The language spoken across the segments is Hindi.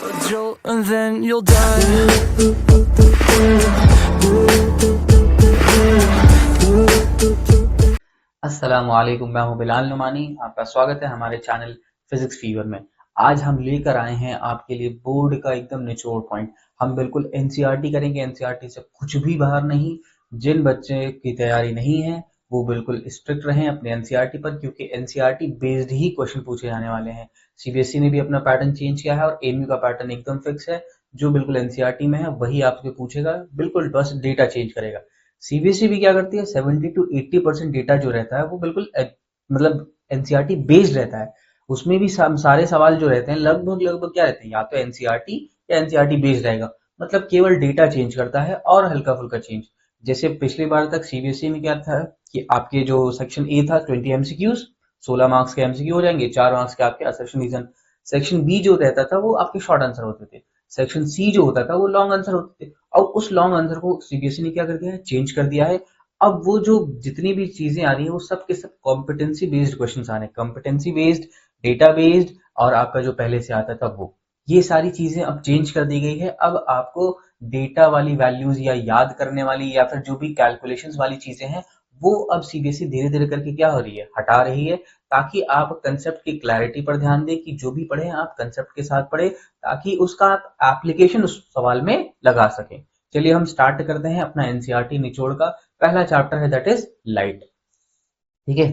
a jolt and then you'll die. अस्सलाम वालेकुम, मैं हूं बिलाल नुमानी। आपका स्वागत है हमारे चैनल फिजिक्स फीवर में। आज हम लेकर आए हैं आपके लिए बोर्ड का एकदम निचोड़ पॉइंट। हम बिल्कुल एनसीईआरटी करेंगे, एनसीईआरटी से कुछ भी बाहर नहीं। जिन बच्चे की तैयारी नहीं है वो बिल्कुल स्ट्रिक्ट रहें अपने एनसीईआरटी पर, क्योंकि एनसीईआरटी बेस्ड ही क्वेश्चन पूछे जाने वाले हैं। सीबीएसई ने भी अपना पैटर्न चेंज किया है और एएमयू का पैटर्न एकदम फिक्स है। जो बिल्कुल एनसीईआरटी में है वही आपसे पूछेगा, बिल्कुल बस डेटा चेंज करेगा। सीबीएसई भी क्या करती है, 70 to 80% डेटा जो रहता है वो बिल्कुल मतलब एनसीईआरटी बेस्ड रहता है। उसमें भी सारे सवाल जो रहते हैं लगभग लगभग क्या रहते हैं, या तो एनसीईआरटी या एनसीईआरटी बेस्ड रहेगा। मतलब केवल डेटा चेंज करता है और हल्का फुल्का चेंज। जैसे पिछली बार तक सीबीएसई में क्या था कि आपके जो सेक्शन ए था 20 एमसीक्यूज, 16 मार्क्स के एमसीक्यू हो जाएंगे, 4 मार्क्स के आपके असर्शन रीजन। सेक्शन बी जो रहता था वो आपके शॉर्ट आंसर होते थे। सेक्शन सी जो होता था वो लॉन्ग आंसर होते थे। और उस लॉन्ग आंसर को सीबीएसई ने क्या कर दिया है, चेंज कर दिया है। अब वो जो जितनी भी चीजें आ रही है वो सब के सब कॉम्पिटेंसी बेस्ड क्वेश्चन आ रहे हैं, कॉम्पिटेंसी बेस्ड, डेटा बेस्ड, और आपका जो पहले से आता था वो, ये सारी चीजें अब चेंज कर दी गई है। अब आपको डेटा वाली वैल्यूज या याद करने वाली या फिर जो भी कैलकुलेशंस वाली चीजें हैं वो अब सीबीएसई धीरे धीरे करके क्या हो रही है, हटा रही है, ताकि आप कंसेप्ट की क्लैरिटी पर ध्यान दें कि जो भी पढ़े आप कंसेप्ट के साथ पढ़े, ताकि उसका आप एप्लीकेशन उस सवाल में लगा सकें। चलिए हम स्टार्ट करते हैं अपना एनसीईआरटी निचोड़ का। पहला चैप्टर है दैट इज लाइट। ठीक है,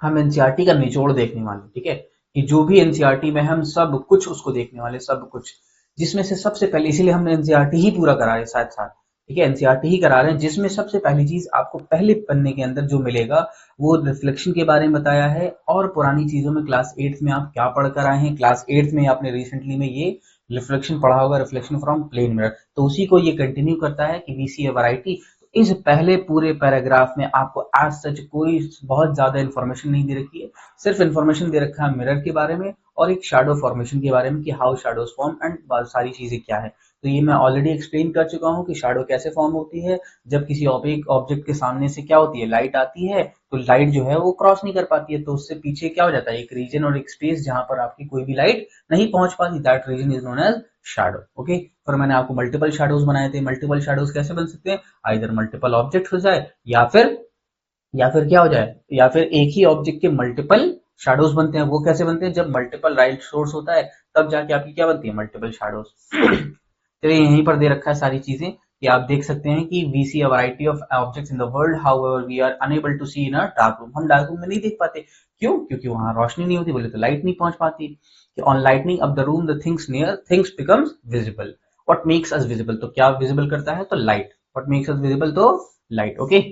हम एनसीईआरटी का निचोड़ देखने वाले, ठीक है, कि जो भी एनसीईआरटी में हम सब कुछ उसको देखने वाले, सब कुछ। जिसमें से सबसे पहले, इसीलिए हमने एनसीईआरटी ही पूरा करा है साथ साथ, ठीक है, एनसीईआरटी ही करा रहे हैं। जिसमें सबसे पहली चीज आपको पहले पन्ने के अंदर जो मिलेगा वो रिफ्लेक्शन के बारे में बताया है। और पुरानी चीजों में क्लास 8th में आप क्या पढ़कर आए हैं, क्लास 8th में आपने रिसेंटली में ये रिफ्लेक्शन पढ़ा होगा, रिफ्लेक्शन फ्रॉम प्लेन मिरर, तो उसी को ये कंटिन्यू करता है कि वी सी ए वैरायटी। इस पहले पूरे पैराग्राफ में आपको एज सच कोई बहुत ज्यादा इन्फॉर्मेशन नहीं दे रखी है। सिर्फ इन्फॉर्मेशन दे रखा है मिरर के बारे में और एक शैडो फॉर्मेशन के बारे में कि हाउ शैडोज फॉर्म एंड सारी चीजें क्या है। तो ये मैं ऑलरेडी एक्सप्लेन कर चुका हूँ कि शैडो कैसे फॉर्म होती है। जब किसी ऑब्जेक्ट के सामने से क्या होती है, लाइट आती है, तो लाइट जो है वो क्रॉस नहीं कर पाती है, तो उससे पीछे क्या हो जाता है, एक रीजन और एक स्पेस जहां पर आपकी कोई भी लाइट नहीं पहुंच पाती, that reason is known as shadow. Okay, फिर मैंने आपको मल्टीपल शैडोज बनाए थे। मल्टीपल शैडोज कैसे बन सकते हैं, आइदर मल्टीपल ऑब्जेक्ट हो जाए या फिर क्या हो जाए, या फिर एक ही ऑब्जेक्ट के मल्टीपल शैडोज बनते हैं। वो कैसे बनते हैं, जब मल्टीपल लाइट सोर्स होता है तब जाके आपकी क्या बनती है, मल्टीपल शैडोज। चलिए यहीं पर दे रखा है सारी चीजें कि आप देख सकते हैं कि we see a variety of objects in the world, however we are unable to see in a dark room. हम डार्क रूम में नहीं देख पाते, क्यों, क्योंकि वहां रोशनी नहीं होती, बोले तो लाइट नहीं पहुंच पाती। On lightning off the room the things near things becomes visible. What makes us visible, तो क्या विजिबल करता है, तो light. What makes us visible, तो light. Okay,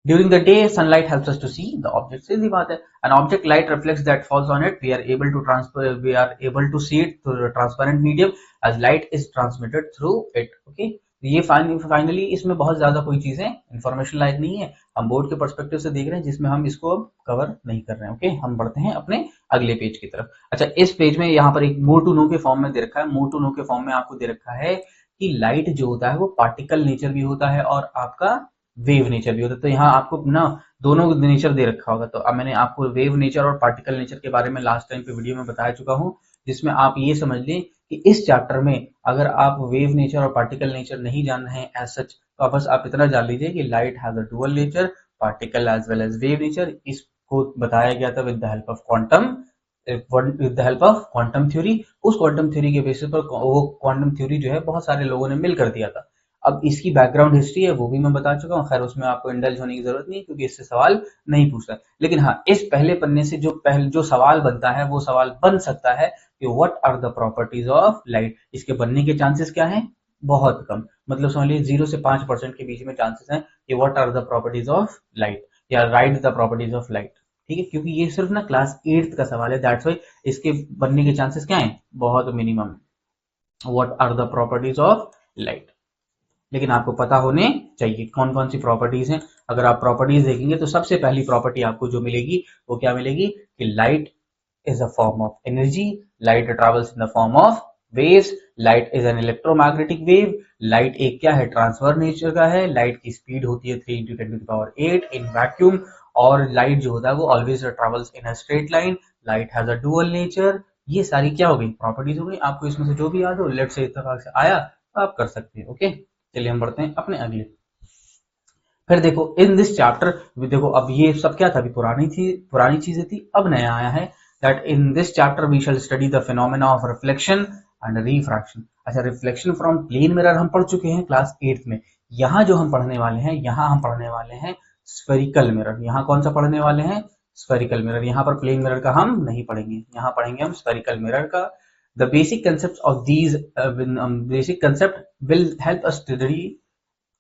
during the day sunlight helps us to see the object, सीधी बात है। an object light reflects that falls on it, we are able to see it through the transparent medium as light is transmitted through it. okay, ये फाइनली इसमें बहुत ज्यादा कोई चीजें इंफॉर्मेशन लायक नहीं है, हम बोर्ड के पर्सपेक्टिव से देख रहे हैं, जिसमें हम इसको अब कवर नहीं कर रहे हैं। ओके, हम बढ़ते हैं अपने अगले पेज की तरफ। अच्छा, इस पेज में यहाँ पर एक मोर टू नो के फॉर्म में दे रखा है, मोर टू नो के फॉर्म में आपको दे रखा है कि लाइट जो होता है वो पार्टिकल नेचर भी होता है और आपका वेव नेचर भी होता है। तो यहाँ आपको ना दोनों नेचर दे रखा होगा। तो अब मैंने आपको वेव नेचर और पार्टिकल नेचर के बारे में लास्ट टाइम पे वीडियो में बता चुका हूँ, जिसमें आप ये समझ लें कि इस चैप्टर में अगर आप वेव नेचर और पार्टिकल नेचर नहीं जान रहे हैं एज सच, तो बस आप इतना जान लीजिए कि light has a dual nature, particle as well as wave nature. इसको बताया गया था with the help of quantum theory. उस क्वांटम थ्योरी के बेसिस पर वो क्वांटम थ्योरी जो है बहुत सारे लोगों ने मिल कर दिया था। अब इसकी बैकग्राउंड हिस्ट्री है वो भी मैं बता चुका हूँ, खैर उसमें आपको इंडल्ज होने की जरूरत नहीं, क्योंकि इससे सवाल नहीं पूछता। लेकिन हाँ, इस पहले पन्ने से जो सवाल बनता है वो सवाल बन सकता है कि what are the properties of light. इसके बनने के चांसेस क्या हैं, बहुत कम, मतलब समझ लीजिए 0 से 5% के बीच में चांसेस हैं कि what are the properties of light या right the properties of light. ठीक है, क्योंकि ये सिर्फ ना क्लास 8th का सवाल है, दैट्स वाई इसके बनने के चांसेस क्या हैं, बहुत minimum. What are the properties of light, लेकिन आपको पता होने चाहिए कौन कौन सी प्रॉपर्टीज हैं। अगर आप प्रॉपर्टीज देखेंगे तो सबसे पहली प्रॉपर्टी आपको जो मिलेगी वो क्या मिलेगी, कि light is a form of energy, light travels in the form of waves, light is an electromagnetic wave, light एक क्या है, ट्रांसफर नेचर का है, लाइट की स्पीड होती है 3 × 10⁸ इन वैक्यूम, और लाइट जो होता है वो always travels in a straight line, light has a dual nature, ये सारी क्या हो गई, प्रॉपर्टीज हो गई। आपको इसमें से जो भी याद हो, लेट से इत्तेफाक से आया तो आप कर सकते हैं। ओके, चलिए हम बढ़ते हैं अपने अगले। फिर देखो इन दिस चैप्टर, देखो अब ये सब क्या था, अभी पुरानी चीजें थी, अब नया आया है that in this chapter we shall study the phenomena of reflection and refraction. अच्छा, रिफ्लेक्शन फ्रॉम प्लेन मिरर हम पढ़ चुके हैं क्लास 8th में। यहाँ जो हम पढ़ने वाले हैं, यहाँ हम पढ़ने वाले हैं स्फेरिकल मिरर। यहाँ कौन सा पढ़ने वाले हैं, स्फेरिकल मिरर। यहाँ पर प्लेन मिरर का हम नहीं पढ़ेंगे, यहाँ पढ़ेंगे हम स्फेरिकल मिरर का। The basic concept of these basic concept will help us study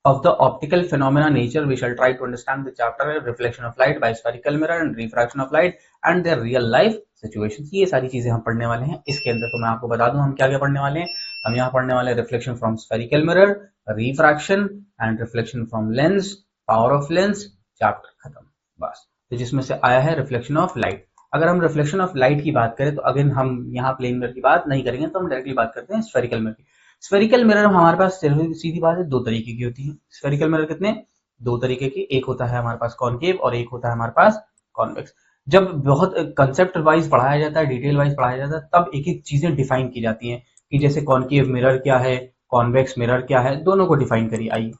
of the optical phenomena nature. We shall try to understand the chapter reflection of light by spherical mirror and refraction of light and their real life situations. ये सारी चीजें हम पढ़ने वाले हैं इसके अंदर। तो मैं आपको बता दूं हम क्या क्या पढ़ने वाले हैं। हम यहाँ पढ़ने वाले हैं reflection from spherical mirror, refraction and reflection from lens, power of lens, chapter खत्म बस। तो जिसमें से आया है रिफ्लेक्शन ऑफ लाइट। अगर हम रिफ्लेक्शन ऑफ लाइट की बात करें तो अगेन हम यहाँ प्लेन मिरर की बात नहीं करेंगे, तो हम डायरेक्टली बात करते हैं स्फेरिकल मिरर की। स्फेरिकल मिरर हमारे पास सीधी बात है दो तरीके की होती है। स्फेरिकल मिरर कितने, दो तरीके की, एक होता है हमारे पास कॉनकेव और एक होता है हमारे पास कॉन्वेक्स। जब बहुत कंसेप्ट वाइज पढ़ाया जाता है, डिटेल वाइज पढ़ाया जाता है, तब एक एक चीजें डिफाइन की जाती हैं कि जैसे कॉनकेव मिरर क्या है, कॉन्वेक्स मिरर क्या है, दोनों को डिफाइन करिए आइए।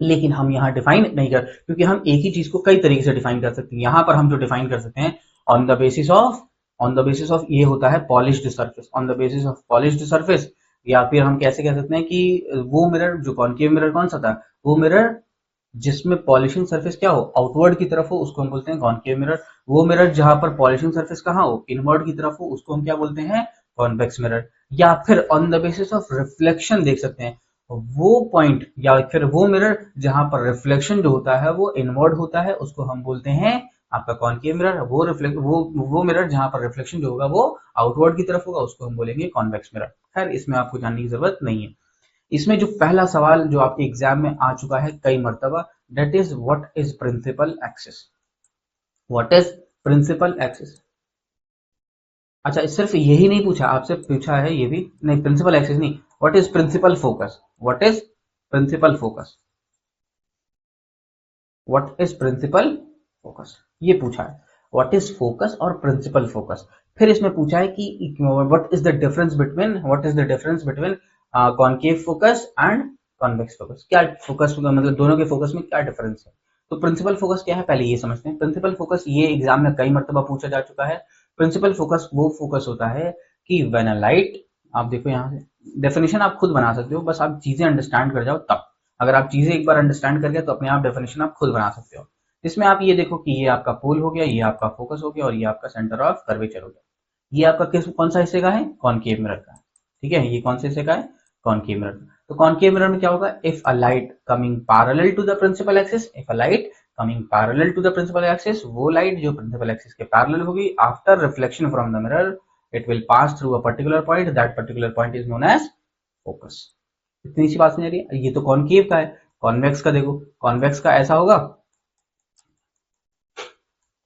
लेकिन हम यहाँ डिफाइन नहीं कर, क्योंकि हम एक ही चीज को कई तरीके से डिफाइन कर सकते हैं। यहाँ पर हम जो डिफाइन कर सकते हैं ऑन द बेसिस ऑफ ये होता है polished surface, on the basis of polished surface. या फिर हम कैसे कह सकते हैं कि वो मिरर जो कॉनकेव मिरर कौन सा था, वो मिरर जिसमें पॉलिशिंग सरफेस क्या हो, आउटवर्ड की तरफ हो, उसको हम बोलते हैं कॉनकेव मिरर। वो मिरर जहां पर पॉलिशिंग सरफेस कहाँ हो, इनवर्ड की तरफ हो, उसको हम क्या बोलते हैं, कॉन्वेक्स मिरर। या फिर on the basis of reflection देख सकते हैं, वो पॉइंट या फिर वो मिरर जहां पर रिफ्लेक्शन जो होता है वो इनवर्ड होता है, उसको हम बोलते हैं आपका कॉनकेव मिरर। वो मिरर जहां पर रिफ्लेक्शन जो होगा वो आउटवर्ड की तरफ होगा, उसको हम बोलेंगे कॉन्वेक्स मिरर। खैर इसमें आपको जानने की जरूरत नहीं है। इसमें जो पहला सवाल जो आपके एग्जाम में आ चुका है कई मर्तबा, that is what is principal axis. What is principal axis. अच्छा, सिर्फ यही नहीं पूछा, आपसे पूछा है ये भी, नहीं प्रिंसिपल एक्सिस नहीं, what is principal focus. What is principal focus, what is principal focus, ये पूछा है। व्हाट इज फोकस और प्रिंसिपल फोकस। फिर इसमें पूछा है कि what is the difference between concave focus and convex focus. क्या फोकस मतलब दोनों के फोकस में क्या डिफरेंस है। तो प्रिंसिपल फोकस क्या है पहले ये समझते हैं। प्रिंसिपल फोकस ये एग्जाम में कई मर्तबा पूछा जा चुका है। प्रिंसिपल फोकस वो फोकस होता है कि व्हेन अ लाइट, आप देखो यहाँ से डेफिनेशन आप खुद बना सकते हो, बस आप चीजें अंडरस्टैंड कर जाओ तब। अगर आप चीजें एक बार अंडरस्टैंड कर गए तो अपने आप डेफिनेशन आप खुद बना सकते हो। इसमें आप ये देखो कि ये आपका पोल हो गया, ये आपका फोकस हो गया और ये आपका सेंटर ऑफ कर्वेचर हो गया। ये आपका कौन सा हिस्से का है, कॉनकेव मिरर का, ठीक है। ये कौन से हिस्से का है, कॉनकेव मिरर। तो कॉनकेव मिरर में क्या होगा, if a light coming parallel to the principal axis, if a light coming parallel to the principal axis, वो लाइट जो प्रिंसिपल एक्सिस के पैरेलल होगी, after reflection from the mirror it will pass through a particular point, that particular point is known as focus. इतनी सी बात समझ आ रही है। ये तो कॉनकेव का है। कॉन्वेक्स का देखो, कॉन्वेक्स का ऐसा होगा,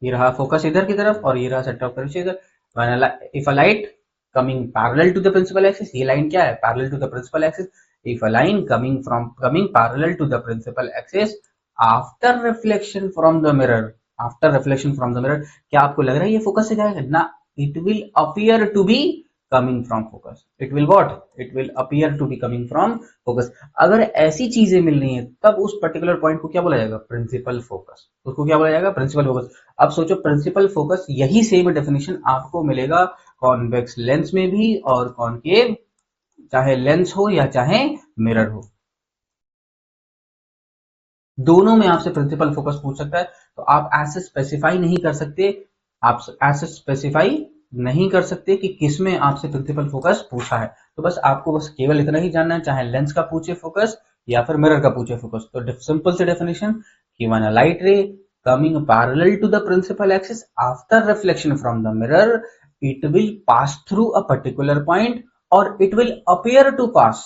ये रहा फोकस इधर की तरफ और ये रहा सेंटर ऑफ कर्वेचर इधर। If a light coming parallel to the principal axis, ये लाइन क्या है, parallel to the principal axis. If a line coming parallel to the principal axis after reflection from the mirror, after reflection from the mirror, क्या आपको लग रहा है ये फोकस से जाएगा ना, it will appear to be coming from focus. It will what, it will appear to be coming from focus. अगर ऐसी चीजें मिल रही हैं तब उस पर्टिकुलर पॉइंट को क्या बोला जाएगा, प्रिंसिपल फोकस। उसको क्या बोला जाएगा, प्रिंसिपल फोकस। अब सोचो प्रिंसिपल फोकस, यही सेम डेफिनेशन आपको मिलेगा कॉन्वेक्स लेंस में भी और कॉनकेव, चाहे लेंस हो या चाहे मिरर हो, दोनों में आपसे प्रिंसिपल फोकस पूछ सकता है। तो आप ऐसे स्पेसिफाई नहीं कर सकते, आप ऐसे स्पेसिफाई नहीं कर सकते कि किसमें आपसे प्रिंसिपल फोकस पूछा है। तो बस आपको बस केवल इतना ही जानना है, चाहे लेंस का पूछे फोकस या फिर मिरर का पूछे फोकस। तो सिंपल से डेफिनेशन कि व्हेन अ लाइट रे coming parallel to the principal axis after reflection from the mirror, it will pass through a particular point or it will appear to pass,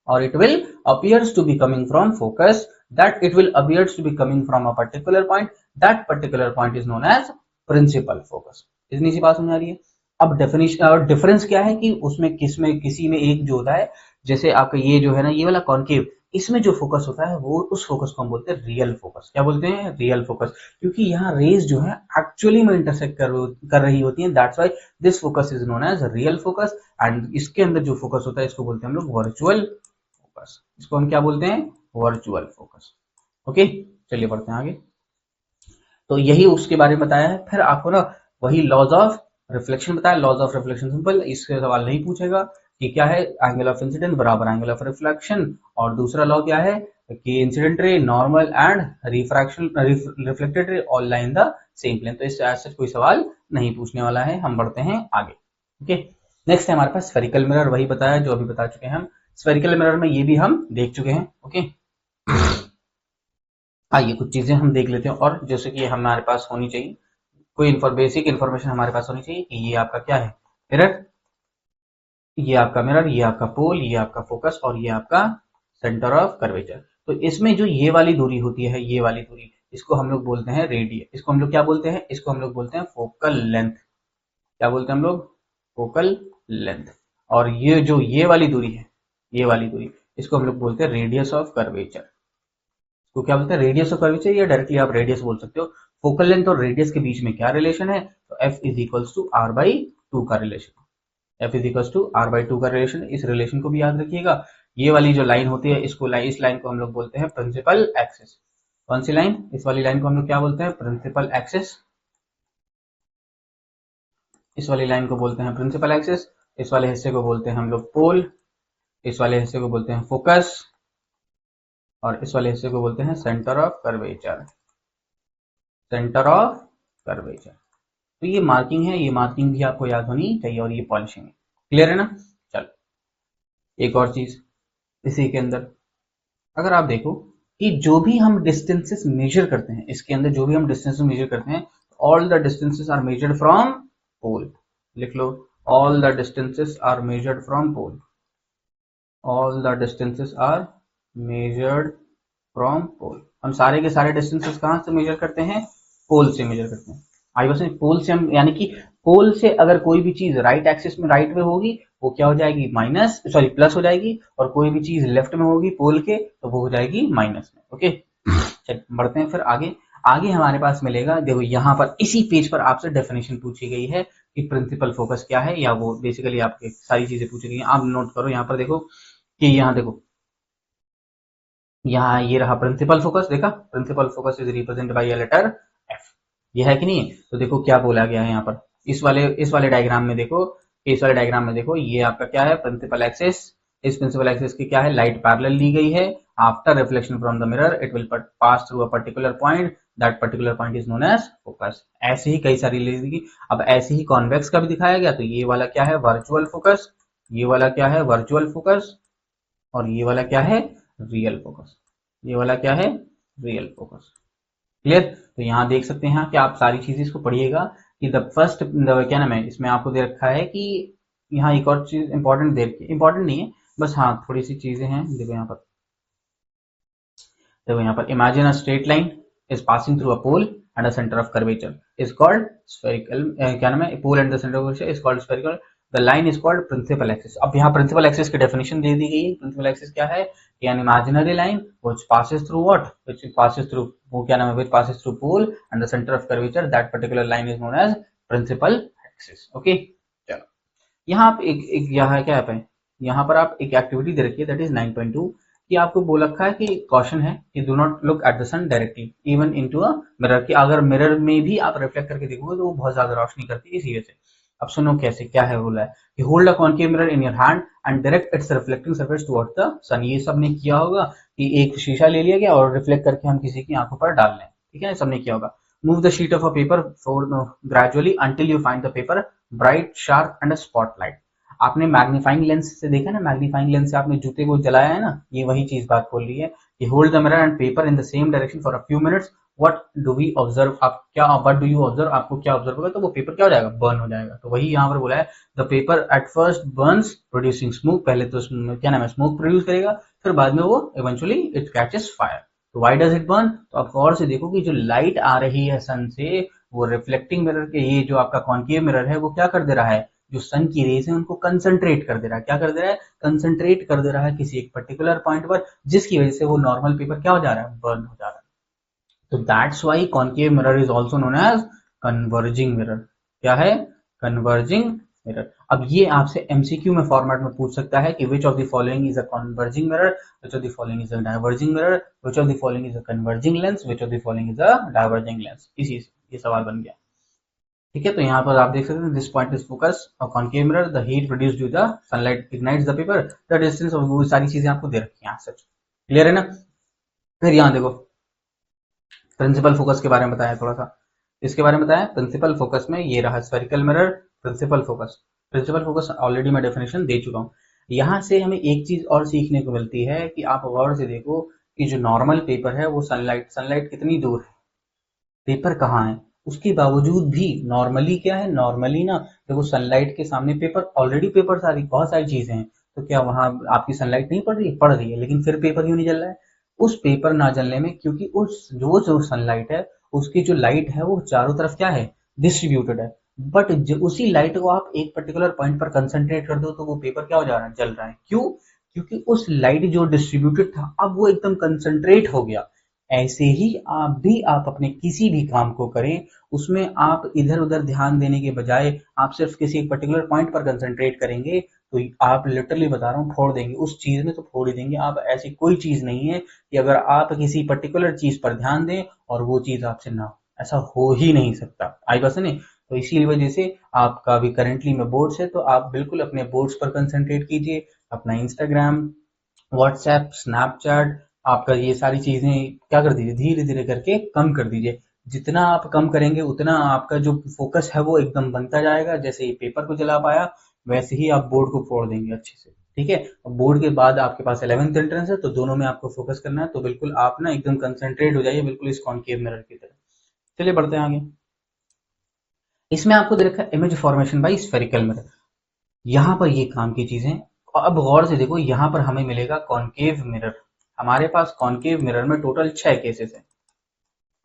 or it will appears to be coming from focus, that it will appears to be coming from a particular point, that particular point is known as principal focus। इतनी सी बात समझ आ रही है। अब डेफिनेशन और डिफरेंस क्या है कि उसमें किसी में एक जो होता है, जैसे आपका ये जो है ना, ये वाला कॉनकेव, इसमें जो फोकस होता है वो उस फोकस को हम बोलते हैं रियल फोकस। क्या बोलते हैं? रियल फोकस, क्योंकि यहाँ रेज जो है एक्चुअली में इंटरसेक्ट कर रही होती है, that's why this focus is known as real focus. And इसके अंदर जो फोकस होता है इसको बोलते हैं हम लोग वर्चुअल फोकस। इसको हम क्या बोलते हैं? Virtual focus. ओके, चलिए बढ़ते हैं आगे। तो यही उसके बारे में बताया है। फिर आपको ना वही लॉज ऑफ रिफ्लेक्शन बताया। लॉज ऑफ रिफ्लेक्शन सिंपल, इससे सवाल नहीं पूछेगा कि क्या है, एंगल ऑफ इंसिडेंस बराबर एंगल ऑफ रिफ्लेक्शन। और दूसरा लॉ क्या है कि incident ray normal and refraction reflected ray all lie in the same plane. तो इससे ऐसा कोई सवाल नहीं पूछने वाला है। हम बढ़ते हैं आगे। ओके, नेक्स्ट है हमारे पास स्फेरिकल मिरर। वही बताया जो अभी बता चुके हैं हम। स्फेरिकल मिरर में ये भी हम देख चुके हैं। ओके, आइए कुछ चीजें हम देख लेते हैं, और जैसे कि हमारे पास होनी चाहिए कोई बेसिक इन्फॉर्मेशन हमारे पास होनी चाहिए कि ये आपका क्या है, मिरर, ये आपका मिरर, ये आपका पोल, ये आपका फोकस, और ये आपका सेंटर ऑफ कर्वेचर। तो इसमें जो ये वाली दूरी होती है, ये वाली दूरी, इसको हम लोग बोलते हैं रेडियस। इसको हम लोग क्या बोलते हैं? इसको हम लोग बोलते हैं फोकल लेंथ। क्या बोलते हैं हम लोग? Focal length. और ये जो ये वाली दूरी है, ये वाली दूरी, इसको हम लोग बोलते हैं रेडियस ऑफ कर्वेचर। तो क्या बोलते हैं? रेडियस ऑफ कर्वेचर, या डायरेक्टली आप रेडियस बोल सकते हो। फोकल लेंथ और रेडियस के बीच में क्या रिलेशन है? तो F is equals to R by 2 का relation. F is equals to R by 2 का रिलेशन। इस रिलेशन को भी याद रखिएगा। ये वाली जो लाइन होती है, इस लाइन को हम लोग बोलते हैं प्रिंसिपल एक्सिस। कौन सी लाइन? इस वाली लाइन को हम लोग क्या बोलते हैं? Principal axis. इस वाली लाइन को बोलते हैं प्रिंसिपल एक्सिस। इस वाले हिस्से को बोलते हैं हम लोग पोल। इस वाले हिस्से को बोलते हैं फोकस, और इस वाले हिस्से को बोलते हैं centre of curvature. Centre of curvature. तो ये मार्किंग है, ये मार्किंग भी आपको याद होनी चाहिए, और ये पॉलिशिंग है। क्लियर है ना? चलो एक और चीज इसी के अंदर, अगर आप देखो कि जो भी हम डिस्टेंसेस मेजर करते हैं, इसके अंदर जो भी हम डिस्टेंसेस मेजर करते हैं, all the distances are measured from pole. लिख लो, all the distances are measured from pole. All the distances are measured from pole. हम सारे के सारे डिस्टेंसेस कहां से मेजर करते हैं? पोल से मेजर करते हैं। आई बस पोल से हम, यानी कि पोल से अगर कोई भी चीज राइट एक्सिस में राइट में होगी वो क्या हो जाएगी? प्लस हो जाएगी, और कोई भी चीज लेफ्ट में होगी पोल के तो वो हो जाएगी माइनस में। ओके, चलिए बढ़ते हैं फिर आगे। आगे हमारे पास मिलेगा, देखो यहाँ पर इसी पेज पर आपसे डेफिनेशन पूछी गई है कि प्रिंसिपल फोकस क्या है, या वो बेसिकली आपके सारी चीजें पूछी गई हैं। आप नोट करो यहाँ पर, देखो कि यहाँ देखो, यहाँ ये रहा प्रिंसिपल फोकस। देखा, principal focus is represent by a letter F. ये है कि नहीं? तो देखो क्या बोला गया है यहाँ पर, इस वाले डायग्राम में देखो, इस वाले डायग्राम में देखो, ये आपका क्या है? Principal axis. इस प्रिंसिपल एक्सिस की क्या है? लाइट पैरेलल ली गई है। After reflection from the mirror it will pass through a particular point, that particular point is known as focus. ऐसे ही कई सारी ली। अब ऐसे ही कॉन्वेक्स का भी दिखाया गया। तो ये वाला क्या है? Virtual focus. ये वाला क्या है? Virtual focus. और ये वाला क्या है? Real focus. ये वाला क्या है? Real focus. क्लियर? तो यहाँ देख सकते हैं कि आप सारी चीजें इसको पढ़िएगा कि द फर्स्ट क्या नाम है, इसमें आपको दे रखा है कि यहाँ एक और चीज इंपॉर्टेंट इंपॉर्टेंट नहीं है, बस हाँ थोड़ी सी चीजें हैं। देखो यहाँ पर imagine a straight line is passing through a pole and a centre of curvature is called spherical. क्या नाम है? Pole and the centre of curvature is called spherical. The line is called principal axis. अब यहाँ प्रिंसिपल एक्सिस की डेफिनेशन दे दी गई है। प्रिंसिपल एक्सिस क्या है? an imaginary line which passes through what? Which passes through, वो क्या नाम है? Which passes through pole and the center of curvature. That particular line is known as principal axis. Okay, चलो यहाँ आप एक यहाँ क्या है, यहाँ पर आप एक एक्टिविटी दे रखी है, दैट इज 9.2 कि आपको बोल रखा है कि कॉशन है कि do not look at the sun directly even into a mirror. कि अगर मिरर में भी आप रिफ्लेक्ट करके देखोगे तो वो बहुत ज्यादा रोशनी करती है, इसी वजह से। अब सुनो कैसे, क्या है बोला है कि hold a concave mirror in your hand and direct its reflecting surface towards the sun. ये सबने किया होगा कि एक शीशा ले लिया गया और रिफ्लेक्ट करके हम किसी की आंखों पर डाल लें। ठीक है, सबने किया होगा। Move the sheet of a paper for gradually until you find the paper bright sharp and spotlight. आपने मैग्नीफाइंग लेंस से देखा ना, मैग्नीफाइंग लेंस से आपने जूते को जलाया है ना, ये वही चीज बात बोल रही है कि hold the mirror and paper in the same direction for a few minutes. What do we observe? आप क्या, व्हाट डू यू ऑब्जर्व? आपको क्या ऑब्जर्व होगा? तो वो पेपर क्या हो जाएगा? बर्न हो जाएगा। तो वही यहाँ पर बोला है, the paper at first Burns producing smoke. पहले तो क्या नाम है, स्मोक प्रोड्यूस करेगा, फिर बाद में वो इवेंचुअली इट कैचेस फायर। तो व्हाई डज इट बर्न? तो आप गौर से देखो कि जो लाइट आ रही है सन से, वो रिफ्लेक्टिंग मिरर के, ये जो आपका कॉन्केव मिरर है वो क्या कर दे रहा है? जो सन की रेज है उनको कंसंट्रेट कर दे रहा है। क्या कर दे रहा है? कंसंट्रेट कर दे रहा है किसी एक पर्टिकुलर पॉइंट पर, जिसकी वजह से वो नॉर्मल पेपर क्या हो जा रहा है? बर्न हो जा रहा है। तो that's why concave mirror is also known as converging mirror. क्या है? Converging mirror. अब ये आपसे एमसीक्यू में फॉर्मेट में पूछ सकता है कि which of the following is a converging mirror, which of the following is a diverging mirror, which of the following is a converging lens, which of the following is a diverging lens. इसी से ये सवाल बन गया। ठीक है, तो यहाँ पर आप देख सकते हैं this point is focus of concave mirror, the heat produced due the sunlight ignites the paper, the distance of, वो सारी चीजें आपको दे रखी हैं सच। क्लियर है ना? फिर यहाँ देखो प्रिंसिपल फोकस के बारे में बताया थोड़ा सा, इसके बारे में बताया। प्रिंसिपल फोकस में ये रहा spherical mirror, principal focus. Principal focus already मैं डेफिनेशन दे चुका हूँ। यहाँ से हमें एक चीज और सीखने को मिलती है कि आप गौर से देखो कि जो नॉर्मल पेपर है वो सनलाइट कितनी दूर है, पेपर कहाँ है, उसके बावजूद भी नॉर्मली क्या है, नॉर्मली ना देखो सनलाइट के सामने पेपर ऑलरेडी, पेपर सारी बहुत सारी चीजें हैं, तो क्या वहां आपकी सनलाइट नहीं पड़ रही है? पड़ रही है, लेकिन फिर पेपर क्यों नहीं जल रहा है? उस पेपर ना जलने में क्योंकि उस जो सनलाइट है उसकी जो लाइट है वो चारों तरफ क्या है? डिस्ट्रीब्यूटेड है। बट उसी लाइट को आप एक पर्टिकुलर पॉइंट पर कंसंट्रेट कर दो तो वो पेपर क्या हो जा रहा है? जल रहा है। क्यों? क्योंकि उस लाइट जो डिस्ट्रीब्यूटेड था अब वो एकदम कंसंट्रेट हो गया। ऐसे ही आप अपने किसी भी काम को करें, उसमें आप इधर उधर ध्यान देने के बजाय आप सिर्फ किसी एक पर्टिकुलर पॉइंट पर कंसंट्रेट करेंगे तो आप लिटरली बता रहा हूँ फोड़ देंगे उस चीज में, तो फोड़ ही देंगे आप। ऐसी कोई चीज नहीं है कि अगर आप किसी पर्टिकुलर चीज पर ध्यान दें और वो चीज आपसे ना हो, ऐसा हो ही नहीं सकता। आई बात नहीं? तो इसी वजह से आपका अभी करेंटली में बोर्ड्स है तो आप बिल्कुल अपने बोर्ड्स पर कंसंट्रेट कीजिए, अपना इंस्टाग्राम, व्हाट्सएप, स्नैपचैट, आपका ये सारी चीजें क्या कर दीजिए, धीरे धीरे करके कम कर दीजिए। जितना आप कम करेंगे उतना आपका जो फोकस है वो एकदम बनता जाएगा। जैसे ये पेपर को जला पाया वैसे ही आप बोर्ड को फोड़ देंगे अच्छे से। ठीक है, बोर्ड के बाद आपके पास 11th एंट्रेंस है तो दोनों में आपको फोकस करना है, तो बिल्कुल आप ना एकदम कंसंट्रेट हो जाइए बिल्कुल इस कॉन्केव मिरर की तरह। चलिए बढ़ते हैं आगे। इसमें आपको दे रखा है image formation by spherical mirror. यहाँ पर ये काम की चीजें, अब गौर से देखो यहाँ पर हमें मिलेगा कॉन्केव मिरर। हमारे पास कॉन्केव मिरर में टोटल 6 केसेस हैं।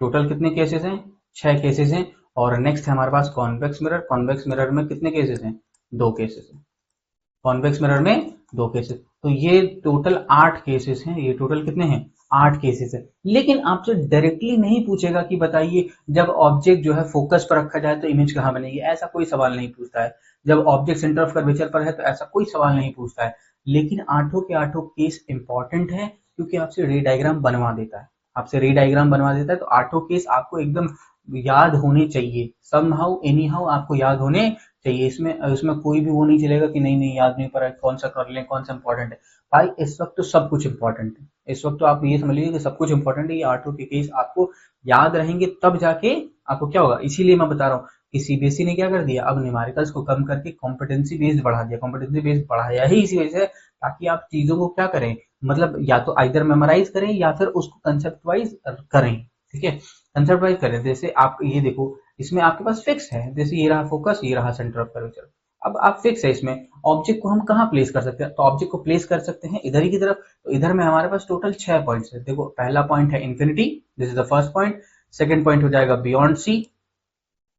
टोटल कितने केसेस हैं? 6 केसेस हैं। और नेक्स्ट है हमारे पास कॉन्वेक्स मिरर। कॉन्वेक्स मिरर में कितने केसेस हैं? 2 केसेस हैं। कॉन्वेक्स मिरर में 2 केसेस, तो ये टोटल 8 केसेस हैं। ये टोटल कितने हैं? 8 केसेस है। लेकिन आपसे डायरेक्टली नहीं पूछेगा कि बताइए जब ऑब्जेक्ट जो है फोकस पर रखा जाए तो इमेज कहाँ बनेगी, ऐसा कोई सवाल नहीं पूछता है। जब ऑब्जेक्ट सेंटर ऑफ कर्वेचर पर है तो ऐसा कोई सवाल नहीं पूछता है। लेकिन आठों के आठों केस इंपॉर्टेंट है क्योंकि आपसे रे डायग्राम बनवा देता है। आपसे रे डायग्राम बनवा देता है तो आठों केस आपको एकदम याद होने चाहिए, समहाउ एनी हाउ आपको याद होने चाहिए। इसमें कोई भी वो नहीं चलेगा कि नहीं नहीं याद नहीं पड़ा, कौन सा कर लें, कौन सा इंपॉर्टेंट है। भाई इस वक्त तो सब कुछ इंपॉर्टेंट है। इस वक्त तो आप ये समझ लीजिए कि सब कुछ इंपॉर्टेंट है। ये आठों के केस आपको याद रहेंगे तब जाके आपको क्या होगा। इसीलिए मैं बता रहा हूँ कि सीबीएसई ने क्या कर दिया, अब न्यूमेरिकल्स को कम करके कॉम्पिटेंसी बेस्ड बढ़ा दिया। कॉम्पिटेंसी बेस्ड बढ़ाया ही इसी वजह से ताकि आप चीजों को क्या करें, मतलब या तो आइदर मेमोराइज करें या फिर उसको कंसेप्ट वाइज करें। ठीक है, कंसेप्ट वाइज करें। जैसे आप ये देखो इसमें आपके पास फिक्स है, जैसे ये रहा फोकस, ये रहा सेंटर ऑफ कर्वेचर। अब आप फिक्स है इसमें, ऑब्जेक्ट को हम कहाँ प्लेस कर सकते हैं, तो ऑब्जेक्ट को प्लेस कर सकते हैं इधर ही की तरफ। तो इधर में हमारे पास टोटल 6 पॉइंट्स है। देखो पहला पॉइंट है infinity, this is the first point. Second point हो जाएगा beyond C,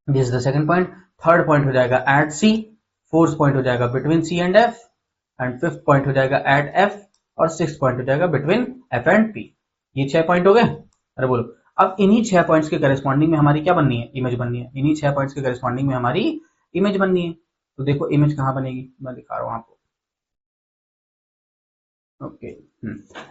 this is the second point. Third point हो जाएगा एट सी। फोर्थ पॉइंट हो जाएगा between C and F. And fifth point हो जाएगा एट एफ। और सिक्स पॉइंट हो जाएगा बिटवीन एफ एंड पी। ये 6 पॉइंट हो गए। अरे बोलो, अब इन्हीं 6 पॉइंट्स के करेस्पॉन्डिंग में हमारी क्या बननी है, इमेज बननी है। इन्हीं 6 पॉइंट्स के करेस्पॉन्डिंग में हमारी इमेज बननी है। तो देखो इमेज कहाँ बनेगी, मैं दिखा रहा हूँ आपको। ओके,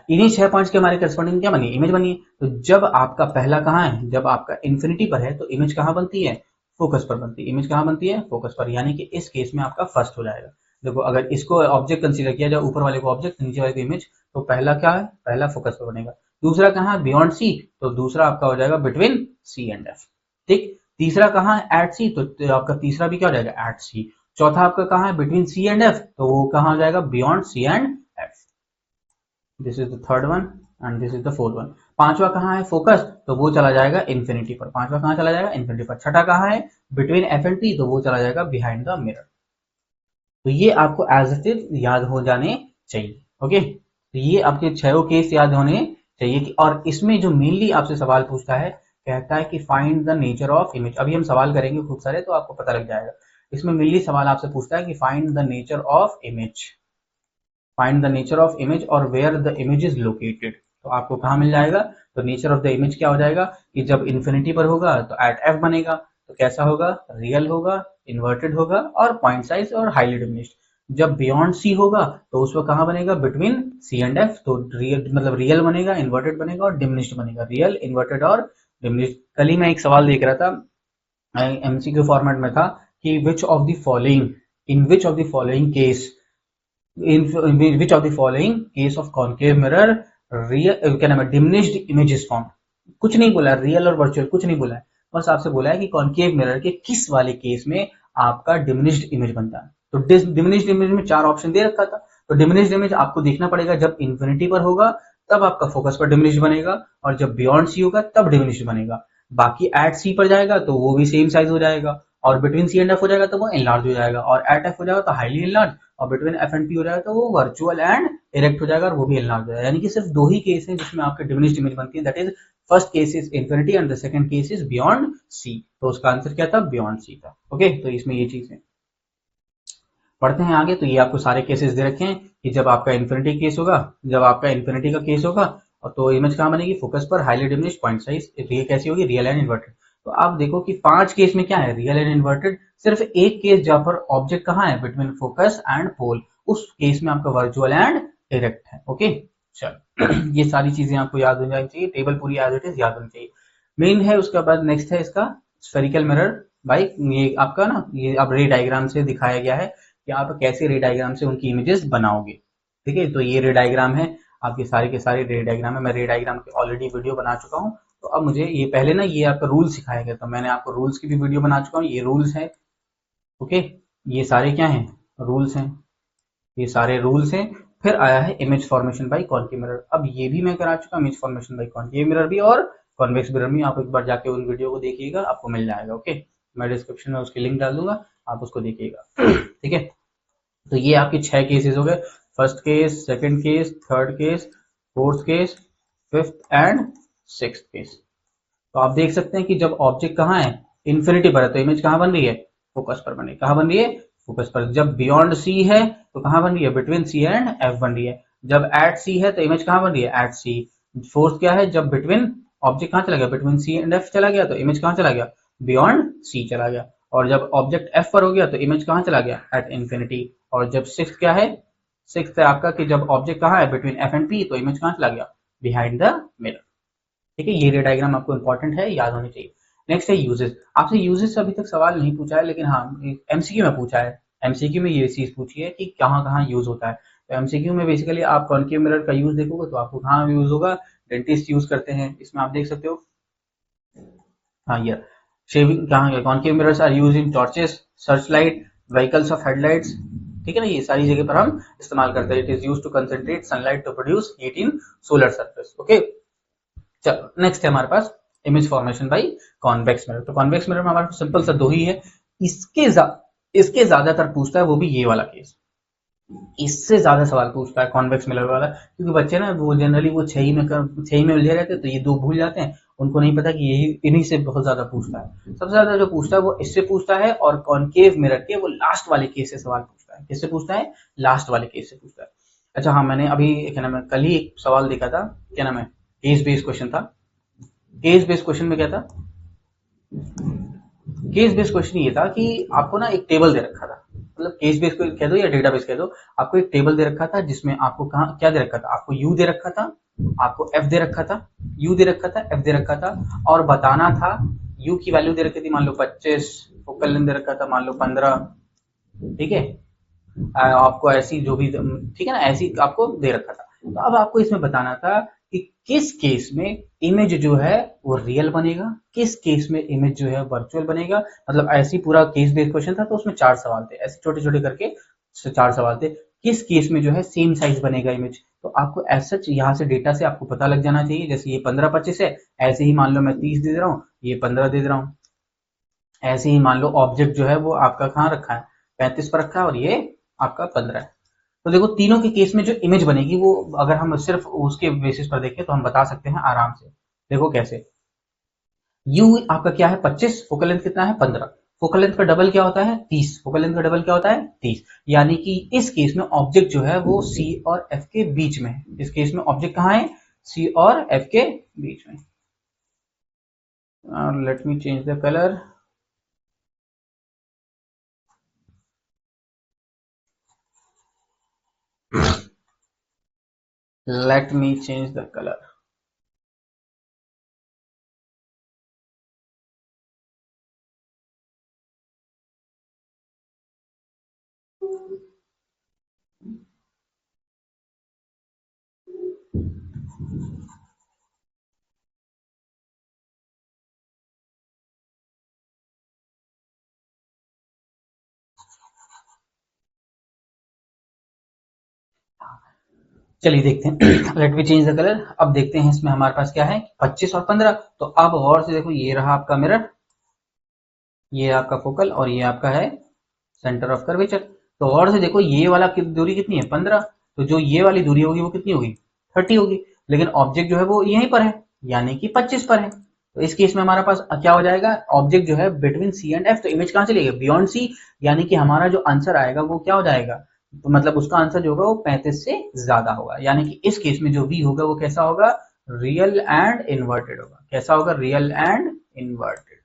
इन्हीं 6 पॉइंट्स के हमारे करस्पॉन्डिंग क्या बनी, इमेज बनी है। तो जब आपका पहला कहाँ है, जब आपका इन्फिनिटी पर है तो इमेज कहाँ बनती है, फोकस पर बनती है। इमेज कहाँ बनती है, फोकस पर। यानी कि इस केस में आपका फर्स्ट हो जाएगा। देखो अगर इसको ऑब्जेक्ट कंसीडर किया जाए, ऊपर वाले को ऑब्जेक्ट, नीचे वाले को इमेज, तो पहला क्या है, पहला फोकस पर बनेगा। दूसरा कहाँ है, बियॉन्ड सी, तो दूसरा आपका हो जाएगा बिटवीन सी एंड एफ। ठीक, तीसरा कहाँ है, एट सी, तो आपका तीसरा भी क्या हो जाएगा, एट सी। चौथा आपका कहाँ है, बिटवीन सी एंड एफ, तो वो कहाँ हो जाएगा, beyond C and F. This is the third one and this is the fourth one. पांचवा कहाँ है, फोकस, तो वो चला जाएगा इन्फिनिटी पर। पांचवा कहाँ चला जाएगा, इन्फिनिटी पर। छठा कहाँ है, बिटवीन एफ एंड टी, तो वो चला जाएगा बिहाइंड द मिरर। तो ये आपको एज इट इज याद हो जाने चाहिए। ओके, तो ये आपके 6 केस याद होने चाहिए कि, और इसमें जो मेनली आपसे सवाल पूछता है, कहता है कि find the nature of image. अभी हम सवाल करेंगे खूब सारे तो आपको पता लग जाएगा। इसमें मेनली सवाल आपसे पूछता है कि find the nature of image, find the nature of image और where the image is located. तो आपको कहाँ मिल जाएगा, तो नेचर ऑफ द इमेज क्या हो जाएगा कि जब इन्फिनिटी पर होगा तो एट एफ बनेगा, तो कैसा होगा, रियल होगा, इन्वर्टेड होगा और पॉइंट साइज और हाईली डिमिनिश्ड। जब बियॉन्ड सी होगा तो उस वक्त कहाँ बनेगा, बिटवीन सी एंड एफ, तो रियल मतलब रियल बनेगा, इन्वर्टेड बनेगा और डिमिनिश्ड बनेगा, रियल इन्वर्टेड और डिमिनिश्ड। कल ही मैं एक सवाल देख रहा था, एमसीक्यू फॉर्मेट में था कि which of the following, in which of the following case, in which of the following case of concave mirror real क्या नाम है diminished image is formed। कुछ नहीं बोला, रियल और वर्चुअल कुछ नहीं बोला है, बस आपसे बोला है कि कॉन्केव मिरर के किस वाले केस में आपका डिमिनिश्ड इमेज बनता है। तो डिमिनिश्ड इमेज में 4 ऑप्शन दे रखा था, तो डिमिनिश्ड इमेज आपको देखना पड़ेगा जब इन्फिनिटी पर होगा तब आपका फोकस पर डिमिनिश्ड बनेगा, और जब बियॉन्ड सी होगा तब डिमिनिश्ड बनेगा। बाकी एट सी पर जाएगा तो वो भी सेम साइज हो जाएगा, और बिटवीन सी एंड एफ हो जाएगा तो वो एनलार्ज हो जाएगा, और एट एफ हो जाएगा तो हाईली एनलार्ज, और बिटवीन एफ एंड पी हो जाएगा तो वो वर्चुअल एंड इरेक्ट हो जाएगा और वो भी एनलार्ज हो जाएगा। यानी कि सिर्फ 2 ही केस हैं जिसमें आपके डिमिनिश्ड इमेज बनती है, that is first case is infinity and the second case is beyond C. तो उसका आंसर क्या था, बियॉन्ड सी था। ओके, तो इसमें ये चीज है। पढ़ते हैं आगे। तो ये आपको सारे केसेस दे रखे हैं कि जब आपका इन्फिनिटी केस होगा, जब आपका इन्फिनिटी का केस होगा तो इमेज कहाँ बनेगी, फोकस पर, हाईली डिमिनिश्ड, पॉइंट साइज। ये कैसी होगी, रियल एंड इन्वर्टेड। तो आप देखो कि 5 केस में क्या है, रियल एंड इन्वर्टेड। सिर्फ एक केस जहां पर ऑब्जेक्ट कहाँ है, बिटवीन फोकस एंड पोल, उस केस में आपका वर्चुअल एंड इरेक्ट है। ओके, चलो ये सारी चीजें आपको याद हो जानी चाहिए, टेबल पूरी एज इट इज याद होनी चाहिए। मेन है, उसके बाद नेक्स्ट है इसका स्फेरिकल मिरर। भाई ये आपका ना, ये अब रे डायग्राम से दिखाया गया है कि आप कैसे रे डायग्राम से उनकी इमेजेस बनाओगे। ठीक है, तो ये रे डायग्राम है, आपके सारे के सारे रे डायग्राम है। मैं रे डायग्राम की ऑलरेडी वीडियो बना चुका हूँ। तो अब मुझे ये पहले ना ये आपका रूल सिखाया गया, तो मैंने आपको रूल्स की भी वीडियो बना चुका हूँ। ये रूल्स है, ओके, ये सारे क्या हैं, रूल्स हैं, ये सारे रूल्स हैं। फिर आया है image formation bye concave mirror. अब ये भी मैं करा चुका हूँ, image formation bye concave mirror भी और कॉन्वेक्स मिरर भी। आप एक बार जाके उन वीडियो को देखिएगा, आपको मिल जाएगा। ओके, मैं डिस्क्रिप्शन में उसकी लिंक डाल दूंगा, आप उसको देखिएगा। ठीक है, तो ये आपके 6 केसेस हो गए, first case, second case, third case, fourth case, fifth and sixth case. तो आप देख सकते हैं कि जब ऑब्जेक्ट कहाँ है, इन्फिनिटी पर है, तो इमेज कहाँ बन रही है, फोकस पर बन रही है। कहाँ बन रही है, फोकस पर। जब बियॉन्ड सी है तो कहाँ बन रही है, बिटवीन सी एंड एफ बन रही है। जब एट सी है तो इमेज कहाँ बन रही है, एट सी। फोर्थ क्या है, जब बिटवीन, ऑब्जेक्ट कहाँ चला गया, बिटवीन सी एंड एफ चला गया, तो इमेज कहाँ चला गया, बियॉन्ड सी चला गया। और जब ऑब्जेक्ट एफ पर हो गया तो इमेज कहाँ चला गया, एट इन्फिनिटी। और जब सिक्स्थ क्या है, सिक्स्थ है आपका कि जब ऑब्जेक्ट कहाँ है, बिटवीन एफ एंड पी, तो इमेज कहाँ चला गया, बिहाइंड द मिरर। ठीक है, ये रे डायग्राम आपको इंपॉर्टेंट है, याद होनी चाहिए। नेक्स्ट है यूजेस। आपसे यूजेस से अभी तक सवाल नहीं पूछा है, लेकिन हाँ एमसीक्यू में पूछा है। एमसीक्यू में ये चीज पूछी है कि कहाँ कहाँ यूज होता है। तो एमसीक्यू में बेसिकली आप कॉन्केव मिरर का यूज देखोगे तो आपको कहाँ यूज होगा, डेंटिस्ट यूज करते हैं, इसमें आप देख सकते हो। हाँ, ये शेविंग कहाँ गया, concave mirrors are use in torches, search light, vehicles of headlights. ठीक है ना, ये सारी जगह पर हम इस्तेमाल करते हैं। It is use to concentrate sunlight to produce heat in solar surface. Okay, चलो नेक्स्ट है हमारे पास image formation by convex mirror. तो कॉन्वेक्स मिरर में हमारे पास सिंपल सा 2 ही है। इसके ज्यादातर पूछता है वो भी ये वाला केस, इससे ज्यादा सवाल पूछता है कॉन्वेक्स मिरर वाला, क्योंकि बच्चे ना वो जनरली वो 6 ही में उलझे रहते हैं, तो ये 2 भूल जाते हैं, उनको नहीं पता कि यही इन्हीं से बहुत ज्यादा पूछता है। सबसे ज्यादा जो पूछता है वो इससे पूछता है, और कॉन्केव मिरर के वो लास्ट वाले केस से सवाल पूछता है। किससे पूछता है, लास्ट वाले केस से पूछता है। अच्छा हाँ, मैंने अभी क्या नाम है, कल ही एक सवाल देखा था, क्या नाम है, केस बेस्ड क्वेश्चन था। केस बेस्ड क्वेश्चन में क्या था, केस बेस्ड क्वेश्चन ये था कि आपको ना एक टेबल दे रखा था, मतलब केस बेस्ड कह दो या डेटाबेस कह दो, आपको एक टेबल दे रखा था जिसमें आपको कहाँ क्या दे रखा था, आपको यू दे रखा था, आपको एफ दे रखा था, यू दे रखा था, एफ दे रखा था, और बताना था यू की वैल्यू दे रखी थी मान लो 25, फोकल लेंथ दे रखा था मान लो 15। ठीक है, आपको ऐसी जो भी, ठीक है ना, ऐसी आपको दे रखा था। तो अब आपको इसमें बताना था कि किस केस में इमेज जो है वो रियल बनेगा, किस केस में इमेज जो है वर्चुअल बनेगा। मतलब ऐसी पूरा केस बेस्ड क्वेश्चन था, तो उसमें 4 सवाल थे, ऐसे छोटे छोटे करके 4 सवाल थे। किस केस में जो है सेम साइज बनेगा इमेज, तो आपको ऐसा यहाँ से डेटा से आपको पता लग जाना चाहिए। जैसे ये 15-25 है, ऐसे ही मान लो मैं 30 दे दे रहा हूँ, ये 15 दे दे रहा हूँ। ऐसे ही मान लो ऑब्जेक्ट जो है वो आपका कहाँ रखा है, 35 पर रखा है, और ये आपका 15 है। तो देखो तीनों के केस में जो इमेज बनेगी वो अगर हम सिर्फ उसके बेसिस पर देखें तो हम बता सकते हैं आराम से। देखो कैसे, u आपका क्या है 25, फोकल लेंथ कितना है 15, फोकल लेंथ का डबल क्या होता है 30, फोकल लेंथ का डबल क्या होता है 30, यानी कि इस केस में ऑब्जेक्ट जो है वो सी और एफ के बीच में है। इस केस में ऑब्जेक्ट कहाँ है, सी और एफ के बीच में। Let me change the colour. Let me change the color. चलिए देखते हैं। Let me change the colour. अब देखते हैं इसमें हमारे पास क्या है 25 और 15। तो अब गौर से देखो, ये रहा आपका मिरर, ये आपका फोकल और ये आपका है सेंटर ऑफ कर्वेचर। तो गौर से देखो, ये वाला दूरी कितनी है 15, तो जो ये वाली दूरी होगी वो कितनी होगी 30 होगी, लेकिन ऑब्जेक्ट जो है वो यहीं पर है यानी कि 25 पर है। तो इस केस में हमारे पास क्या हो जाएगा, ऑब्जेक्ट जो है बिटवीन सी एंड एफ, तो इमेज कहां चली गई बियॉन्ड सी, यानी कि हमारा जो आंसर आएगा वो क्या हो जाएगा, तो मतलब उसका आंसर जो होगा वो 35 से ज्यादा होगा, यानी कि इस केस में जो वी होगा वो कैसा होगा, रियल एंड इन्वर्टेड होगा। कैसा होगा, रियल एंड इन्वर्टेड।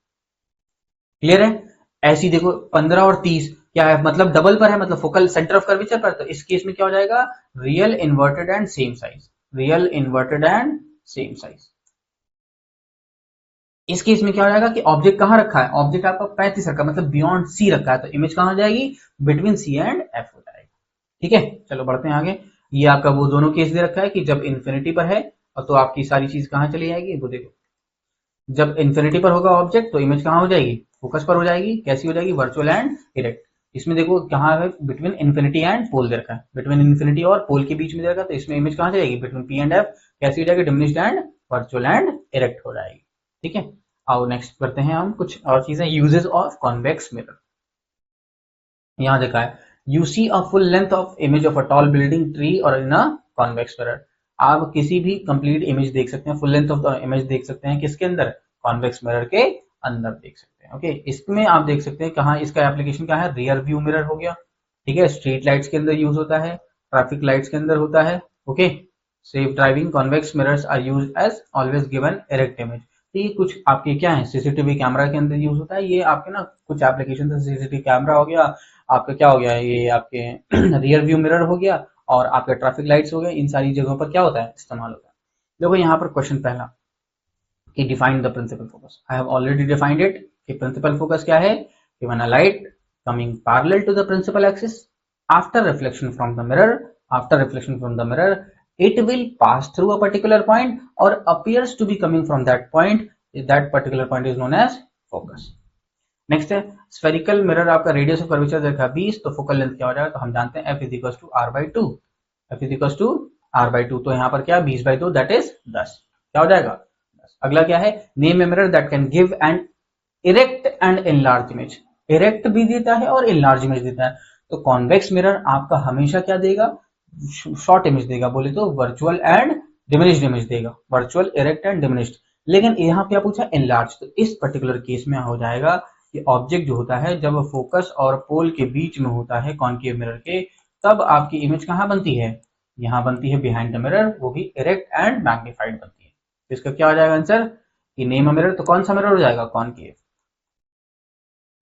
क्लियर है। ऐसी देखो 15 और 30 क्या है, मतलब डबल पर है, मतलब फोकल सेंटर ऑफ कर्वेचर पर, तो इस केस में क्या हो जाएगा, real inverted and same size, real inverted and same size. इस केस में क्या हो जाएगा कि ऑब्जेक्ट कहां रखा है, ऑब्जेक्ट आपका 35 रखा, मतलब बियॉन्ड सी रखा है, तो इमेज कहां हो जाएगी, बिटवीन सी एंड एफ हो जाएगी। ठीक है, चलो बढ़ते हैं आगे। ये आपका वो दोनों केस दे रखा है कि जब इन्फिनिटी पर है और तो आपकी सारी चीज कहां चली जाएगी, वो देखो जब इन्फिनिटी पर होगा ऑब्जेक्ट तो इमेज कहां हो जाएगी, फोकस पर हो जाएगी। कैसी हो जाएगी, वर्चुअल एंड इरेक्ट। इसमें देखो कहां है, बिटवीन इन्फिनिटी एंड पोल दे रखा है, बिटवीन इन्फिनिटी और पोल के बीच में दे रखा है, तो इसमें इमेज कहां जाएगी, बिटवीन पी एंड एफ। कैसी हो जाएगी, diminished and virtual and erect हो जाएगी। ठीक है, आओ नेक्स्ट करते हैं हम कुछ और चीजें। Uses of convex mirror. यहाँ देखा है, you see a full length of image of a tall building, tree और इन अ कॉन्वेक्स मिरर। आप किसी भी कंप्लीट इमेज देख सकते हैं, full length of the image देख सकते हैं, किसके अंदर, कॉन्वेक्स मिरर के अंदर देख सकते हैं। ओके, इसमें आप देख सकते हैं कहाँ इसका एप्लीकेशन क्या है, रियर व्यू मिरर हो गया। ठीक है, स्ट्रीट लाइट्स के अंदर यूज होता है, ट्रैफिक लाइट्स के अंदर होता है। Okay, safe driving, convex mirrors are use as always given erect image. तो ये कुछ आपके क्या है, सीसीटीवी कैमरा के अंदर यूज होता है। ये आपके ना कुछ एप्लीकेशन, सीसीटीवी कैमरा हो गया, आपका क्या हो गया, ये आपके रियर व्यू मिरर हो गया, और आपके ट्रैफिक लाइट्स हो गए, इन सारी जगहों पर क्या होता है, इस्तेमाल होता है। देखो यहाँ पर क्वेश्चन पहला कि define the principal focus. I have already defined it कि प्रिंसिपल फोकस क्या है, कि when a light coming parallel to the principal axis after reflection from the mirror, after reflection from the mirror, it will pass through a particular point or appears to be coming from that point. That particular point is known as focus. Next है स्फेरिकल मिरर, आपका रेडियस ऑफ कर्वेचर देखा 20, तो फोकल लेंथ क्या हो जाएगा, तो हम जानते हैं F is equal to R by two, F is equal to R by two. तो यहाँ पर क्या 20/2 दैट इज 10, क्या हो जाएगा 10। अगला क्या है, name a mirror that can give an erect and enlarge image. Erect भी देता है और इनलार्ज इमेज देता है। तो कॉन्वेक्स मिरर आपका हमेशा क्या देगा, शॉर्ट इमेज देगा, बोले तो वर्चुअल एंड डिमिनिश्ड इमेज देगा, वर्चुअल, इरेक्ट एंड डिमिनिश्ड। लेकिन यहाँ क्या पूछा, इनलार्ज, तो इस पर्टिकुलर केस में हो जाएगा कि ऑब्जेक्ट जो होता है जब फोकस और पोल के बीच में होता है कॉनकेव मिरर के, तब आपकी इमेज कहाँ बनती है, यहाँ बनती है बिहाइंड द मिरर, वो भी इरेक्ट एंड मैग्नीफाइड बनती है। तो इसका क्या हो जाएगा आंसर, कि नेम अ मिरर, तो कौन सा मिरर हो जाएगा, कॉनकेव।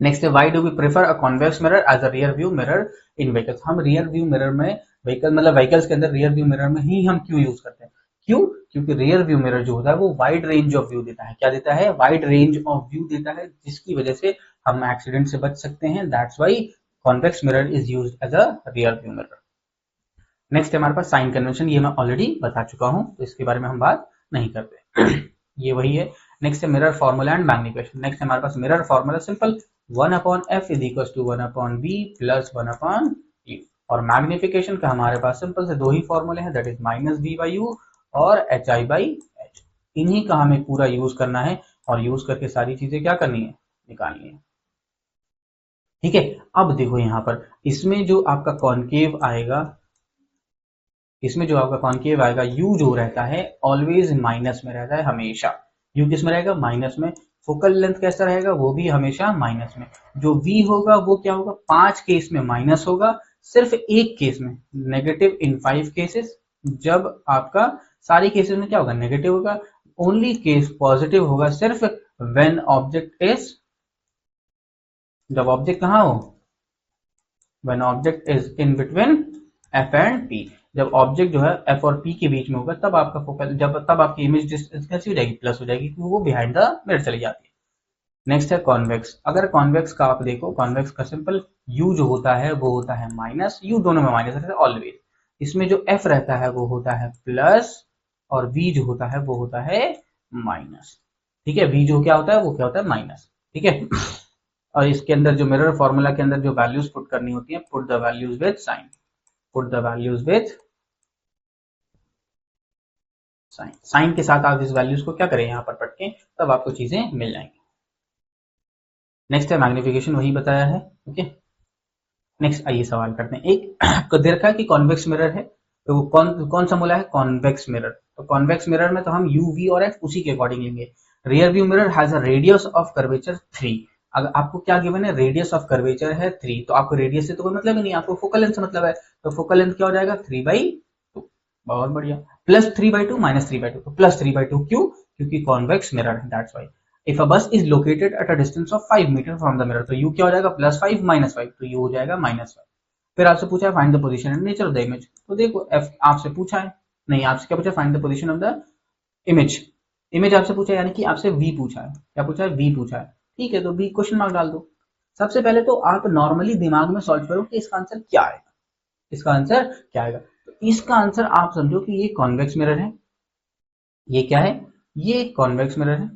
नेक्स्ट है, why do we prefer a convex mirror as a rear view mirror in vehicles. हम रियर व्यू मिरर में, व्हीकल मतलब व्हीकल्स के अंदर रियर व्यू मिरर में ही हम क्यों यूज करते हैं, क्यों, क्योंकि रियर व्यू मिरर जो होता है वो वाइड रेंज ऑफ व्यू देता है। क्या देता है, वाइड रेंज ऑफ व्यू देता है, जिसकी वजह से हम एक्सीडेंट से बच सकते हैं। That's why convex mirror is used as a rear view mirror. Next है हमारे पास साइन कन्वेंशन, ये मैं ऑलरेडी बता चुका हूं, तो इसके बारे में हम बात नहीं करते। ये वही है। नेक्स्ट है mirror formula and magnification. Next है हमारे पास mirror formula, simple 1/f is equal to 1/b plus 1/u। और मैग्निफिकेशन का हमारे पास सिंपल से दो ही फॉर्मूले हैं, दैट इज -v/u और hi/h। इन्हीं का हमें पूरा यूज करना है और यूज करके सारी चीजें क्या करनी है, निकालनी है। ठीक है, अब देखो यहाँ पर इसमें जो आपका कॉनकेव आएगा, इसमें जो आपका कॉनकेव आएगा, यू जो रहता है ऑलवेज माइनस में रहता है हमेशा। यू किस में रहेगा, माइनस में, फोकल लेंथ कैसा रहेगा, वो भी हमेशा माइनस में। जो v होगा वो क्या होगा, 5 केस में माइनस होगा, सिर्फ एक केस में नेगेटिव इन 5 केसेस। जब आपका सारे केसेस में क्या होगा, नेगेटिव होगा। ओनली केस पॉजिटिव होगा सिर्फ व्हेन ऑब्जेक्ट इज, जब ऑब्जेक्ट कहाँ हो, when object is in between f and p। जब ऑब्जेक्ट जो है f और p के बीच में होगा तब आपका फोकल, जब तब आपकी इमेज डिस्टेंस कैसी हो जाएगी, प्लस हो जाएगी, क्योंकि वो बिहाइंड द मिरर चली जाती है। नेक्स्ट है कॉन्वेक्स। अगर कॉन्वेक्स का आप देखो, कॉन्वेक्स का सिंपल u जो होता है वो होता है माइनस, u दोनों में माइनस रहता है ऑलवेज। इसमें जो f रहता है वो होता है प्लस, और v जो होता है वो होता है माइनस। ठीक है, v जो क्या होता है वो क्या होता है, माइनस। ठीक है, और इसके अंदर जो मिरर फॉर्मूला के अंदर जो वैल्यूज पुट करनी होती है, put the values with sign, put the values with sign. Sign के साथ आप इस वैल्यूज को क्या करें, यहाँ पर पटके, तब आपको चीजें मिल जाएंगी। नेक्स्ट है मैग्निफिकेशन, वही बताया है। ओके, नेक्स्ट आइए सवाल करते हैं। एक को दे रखा है कि कॉन्वेक्स मिरर है, तो वो कौन सा बोला है, कॉन्वेक्स मिरर। तो कॉन्वेक्स मिरर में तो हम u v और f उसी के अकॉर्डिंग लेंगे। Rear view mirror has a radius of curvature 3। अगर आपको क्या गिवन है, रेडियस ऑफ कर्वेचर है 3, तो आपको रेडियस से तो कोई मतलब ही नहीं, आपको फोकल लेंथ से मतलब है। तो फोकल लेंथ क्या हो जाएगा, 3/2। बहुत बढ़िया, प्लस 3/2 माइनस 3/2, तो प्लस 3/2 क्यों, क्योंकि कॉन्वेक्स मिरर है, that's why. If a bus is located at a distance of 5 metre from the mirror, तो u क्या हो जाएगा, +5 -5, तो u हो जाएगा -5। फिर आपसे पूछा है find the position and nature of the image, तो देखो f आपसे पूछा है, नहीं आपसे क्या पूछा, find the position of the image. Image आपसे पूछा है, यानी कि आपसे v पूछा है, क्या पूछा है, v पूछा है। ठीक है, तो v क्वेश्चन मार्क डाल दो। सबसे पहले तो आप नॉर्मली दिमाग में सॉल्व करो कि इसका आंसर क्या आएगा, इसका आंसर क्या आएगा। तो इसका आंसर आप समझो कि ये कॉन्वेक्स मिरर है, ये क्या है, ये कॉन्वेक्स मिरर है,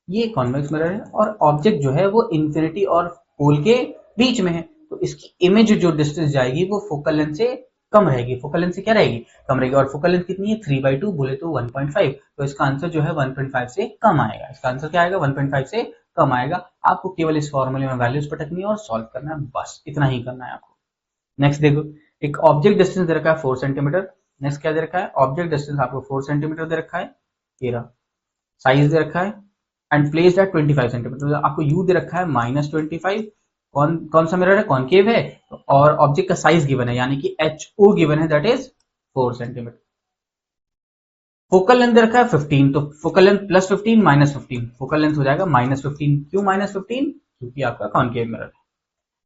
ये कॉन्वेक्स मिरर है, और ऑब्जेक्ट जो है वो इंफिनिटी और पोल के बीच में है। तो इसकी इमेज जो डिस्टेंस जाएगी वो फोकल लेंथ से कम रहेगी, फोकल लेंथ से क्या रहेगी, कम रहेगी। और फोकल लेंथ कितनी है, 3/2, बोले तो 1.5। तो इसका आंसर जो है 1.5 से कम आएगा। इसका आंसर क्या आएगा, 1.5 से कम आएगा। आपको केवल इस फॉर्मूले में वैल्यूज पटकनी है और सॉल्व करना है, बस इतना ही करना है आपको। नेक्स्ट देखो, एक ऑब्जेक्ट डिस्टेंस दे रखा है 4 सेंटीमीटर। नेक्स्ट क्या दे रखा है, ऑब्जेक्ट डिस्टेंस आपको 4 सेंटीमीटर दे रखा है, ये रहा। साइज दे रखा है एंड प्लेस्ड एट 25 सेंटीमीटर, आपको u दे रखा है -25। कौन सा मिरर है, कॉनकेव है, और ऑब्जेक्ट का साइज गिवन है, यानी कि ho गिवन है, that is 4 centimetre. Focal length दे रखा है 15, तो फोकल लेंथ +15 -15, फोकल लेंथ हो जाएगा -15। क्यों -15, क्योंकि आपका कॉनकेव मिरर है।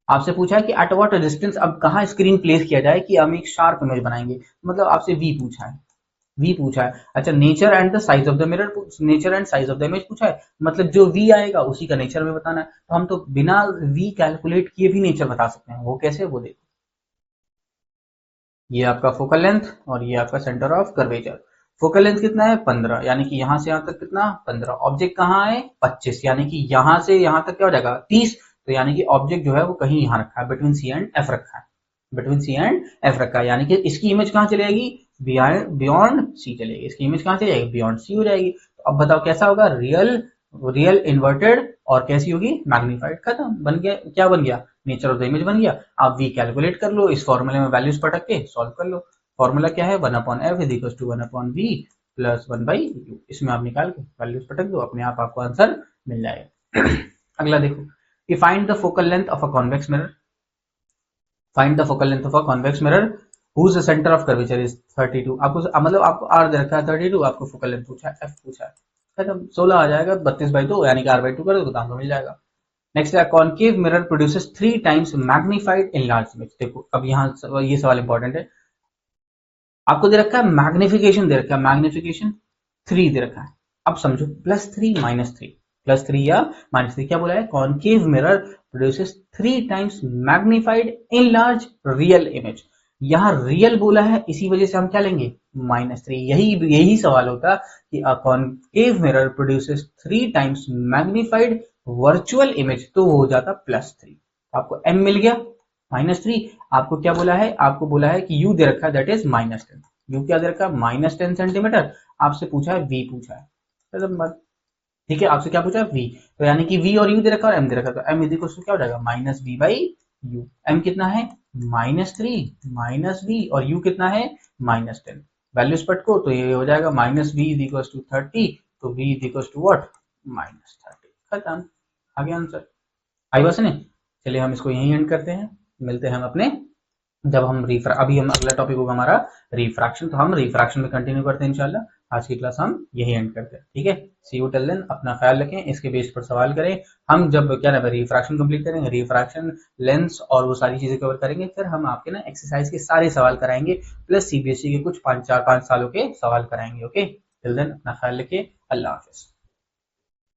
आपसे पूछा है कि एट व्हाट डिस्टेंस, अब कहाँ स्क्रीन प्लेस किया जाए कि हम एक शार्प इमेज बनाएंगे, मतलब आपसे v पूछा है, v पूछा है। अच्छा, nature and the size of the mirror, nature and size of the image पूछा है, मतलब जो v आएगा उसी का नेचर में बताना है। तो हम तो बिना v कैलकुलेट किए भी नेचर बता सकते हैं, वो कैसे, वो देखो। ये आपका फोकल लेंथ और ये आपका centre of curvature. Focal length कितना है, 15, यानी कि यहां से यहां तक कितना, 15। ऑब्जेक्ट कहाँ है, 25, यानी कि यहां से यहां तक क्या हो जाएगा, 30। तो यानी कि ऑब्जेक्ट जो है वो कहीं यहाँ रखा है, बिटवीन सी एंड एफ रखा है, बिटवीन सी एंड एफ रखा है, यानी कि इसकी इमेज कहाँ चली जाएगी, बियॉन्ड सी चलेगी, इसकी इमेज कहाँ चली जाएगी, बियॉन्ड सी हो जाएगी। तो अब बताओ कैसा होगा, रियल इन्वर्टेड, और कैसी होगी, मैग्नीफाइड। खत्म, बन गया, क्या बन गया, नेचर ऑफ द इमेज बन गया। आप v कैलकुलेट कर लो, इस फॉर्मूले में वैल्यूज पटक के सॉल्व कर लो। फॉर्मूला क्या है, 1/f इज 1/v + 1/u। इसमें आप निकाल के वैल्यूज पटक दो, अपने आप आपको आंसर मिल जाएगा। अगला देखो, कि find the focal length of a convex mirror. Find the focal length of a convex mirror whose centre of curvature is 32। आपको मतलब आपको r दे रखा है 32, आपको फोकल लेंथ पूछा है, f पूछा है, खत्म, 16 आ जाएगा, 32/2, यानी कि r/2 कर दो तो आंसर मिल जाएगा। नेक्स्ट है, concave mirror produces 3 times magnified enlarge image. देखो अब यहाँ ये सवाल इंपॉर्टेंट है, आपको दे रखा है मैग्निफिकेशन, दे रखा है मैग्निफिकेशन 3 दे रखा है। अब समझो +3 -3, +3 या -3, क्या बोला है, concave mirror produces 3 times magnified enlarge real image. यहाँ रियल बोला है, इसी वजह से हम क्या लेंगे, -3। यही सवाल होता कि a concave mirror produces 3 times magnified virtual image, तो वो हो जाता +3। आपको m मिल गया -3। आपको क्या बोला है, आपको बोला है कि u दे रखा है, दैट इज -10। u क्या दे रखा है, -10 सेंटीमीटर। आपसे पूछा है v पूछा है, ठीक है, आपसे क्या पूछा है, v। तो यानी कि v और u दे रखा है और m दे रखा है, तो m इज इक्वल टू क्या हो जाएगा, -v/u। m कितना है, -3 -v, और u कितना है, -10। वैल्यूज पटको तो ये हो जाएगा -v इज इक्वल टू 30, तो v is equal to what, -30। खत्म, आ गया आंसर। आई बात नहीं? चलिए हम इसको यहीं एंड करते हैं, मिलते हैं हम अपने जब हम अभी हम अगला टॉपिक होगा हमारा रिफ्रैक्शन, तो हम रिफ्रैक्शन में कंटिन्यू करते हैं इंशाल्लाह। आज की क्लास हम यही एंड करते हैं, ठीक है। सी यू टिल देन, अपना ख्याल रखें, इसके बेस पर सवाल करें। हम जब क्या ना रिफ्रैक्शन कंप्लीट करेंगे, रिफ्रैक्शन, लेंस और वो सारी चीजें कवर करेंगे, फिर हम आपके ना एक्सरसाइज के सारे सवाल कराएंगे, प्लस सीबीएसई के कुछ 5 सालों के सवाल कराएंगे। ओके, टिल देन अपना ख्याल रखिए, अल्लाह हाफिज।